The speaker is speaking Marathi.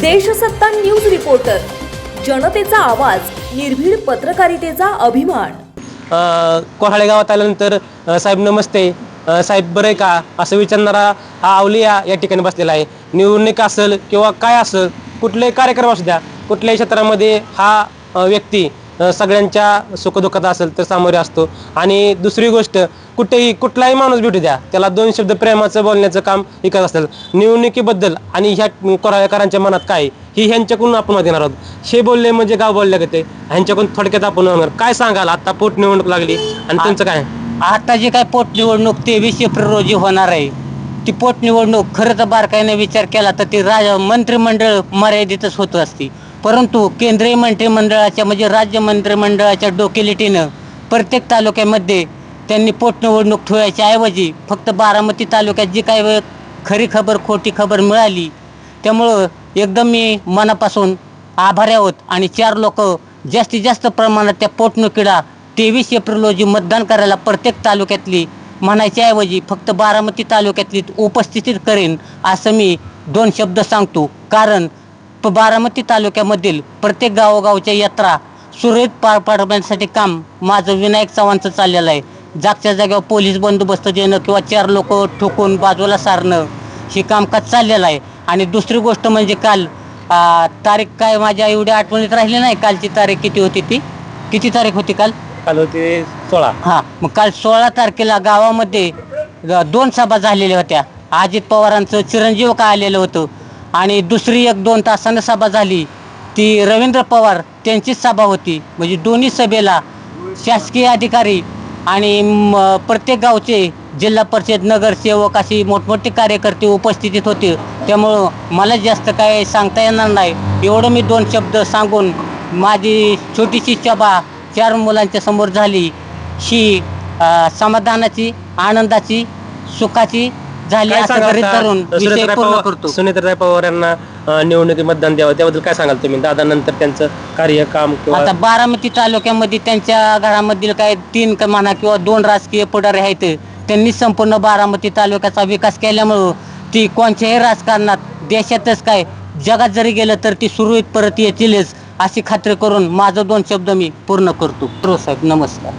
देशसत्ता न्यूज रिपोर्टर, जनतेचा आवाज, निर्भीड पत्रकारितेचा अभिमान। कोहाळे गावात आल्यानंतर साहेब नमस्ते, साहेब बरे का असं विचारणारा हा अवलिया या ठिकाणी बसलेला आहे। निवडणूक असेल किंवा काय असेल, कुठलेही कार्यक्रम असू द्या, कुठल्याही क्षेत्रामध्ये हा व्यक्ती सगळ्यांच्या सुखदुःखात असेल तर सामोरे असतो। आणि दुसरी गोष्ट, कुठलाही माणूस भेटू द्या, त्याला दोन शब्द प्रेमाचं बोलण्याचं काम हे करत असतात। निवडणुकीबद्दल आणि ह्या कोराळेकरांच्या मनात काय ही ह्यांच्याकडून आपण देणार आहोत। हे बोलले म्हणजे गाव बोलले का ते ह्यांच्याकडून थोडक्यात आपण काय सांगाल? आता पोट निवडणूक लागली आणि त्यांचं काय? आता जी काय पोटनिवडणूक 23 एप्रिल रोजी होणार आहे, ती पोटनिवडणूक खरं तर बारकाईने विचार केला तर ती मंत्रिमंडळ मर्यादितच होत असते। परंतु केंद्रीय मंत्रिमंडळाच्या म्हणजे राज्य मंत्रिमंडळाच्या डोकेलिटीनं प्रत्येक तालुक्यामध्ये त्यांनी पोटनिवडणूक ठेवायच्या ऐवजी फक्त बारामती तालुक्यात जी काही खरी खबर खोटी खबर मिळाली, त्यामुळं एकदम मी मनापासून आभारी आहोत। आणि 4 लोक जास्तीत जास्त प्रमाणात त्या पोटनिवडणुकीला 23 एप्रिल रोजी मतदान करायला प्रत्येक तालुक्यातली म्हणायच्या ऐवजी फक्त बारामती तालुक्यातली उपस्थितीत करेन असं मी 2 शब्द सांगतो। कारण बारामती तालुक्यामधील प्रत्येक गावोगावच्या यात्रा सुरळीत पार पाडण्यासाठी काम माझं विनायक चव्हाणचं चाललेलं आहे। जागच्या जागेवर पोलीस बंदोबस्त देणं किंवा 4 लोक ठोकून बाजूला सारणं हे कामकाज चाललेलं आहे। आणि दुसरी गोष्ट म्हणजे काल तारीख काय माझ्या एवढ्या आठवणीत राहिली नाही, कालची तारीख किती होती, किती तारीख होती काल? काल होते 16। हां, मग काल 16 तारखेला गावामध्ये 2 सभा झालेल्या होत्या। अजित पवारांचं चिरंजीव का आलेलं होतं आणि दुसरी 1-2 तासानं सभा झाली, ती रवींद्र पवार त्यांचीच सभा होती। म्हणजे दोन्ही सभेला शासकीय अधिकारी आणि प्रत्येक गावचे जिल्हा परिषद नगरसेवक अशी मोठमोठे कार्यकर्ते उपस्थितीत होते। त्यामुळं मला जास्त काय सांगता येणार नाही, एवढं मी 2 शब्द सांगून माझी छोटीशी सभा 4 मुलांच्या समोर झाली, ही समाधानाची, आनंदाची, सुखाची झाली असं गृहीत धरून विषय पूर्ण करतो। सुनेत्राताई पवार यांना निवडणुकीत मतदान द्यावं, त्याबद्दल काय सांगाल तुम्ही? दादानंतर त्यांचं कार्य काम आता बारामती तालुक्यामध्ये त्यांच्या घरामधील काय 3 म्हणा किंवा 2 राजकीय पुढारी आहेत, त्यांनी संपूर्ण बारामती तालुक्याचा विकास केल्यामुळं ती कोणत्याही राजकारणात देशातच काय जगात जरी गेलं तर ती सुरळीत परत येतीलच अशी खात्री करून माझं 2 शब्द मी पूर्ण करतो। साहेब नमस्कार।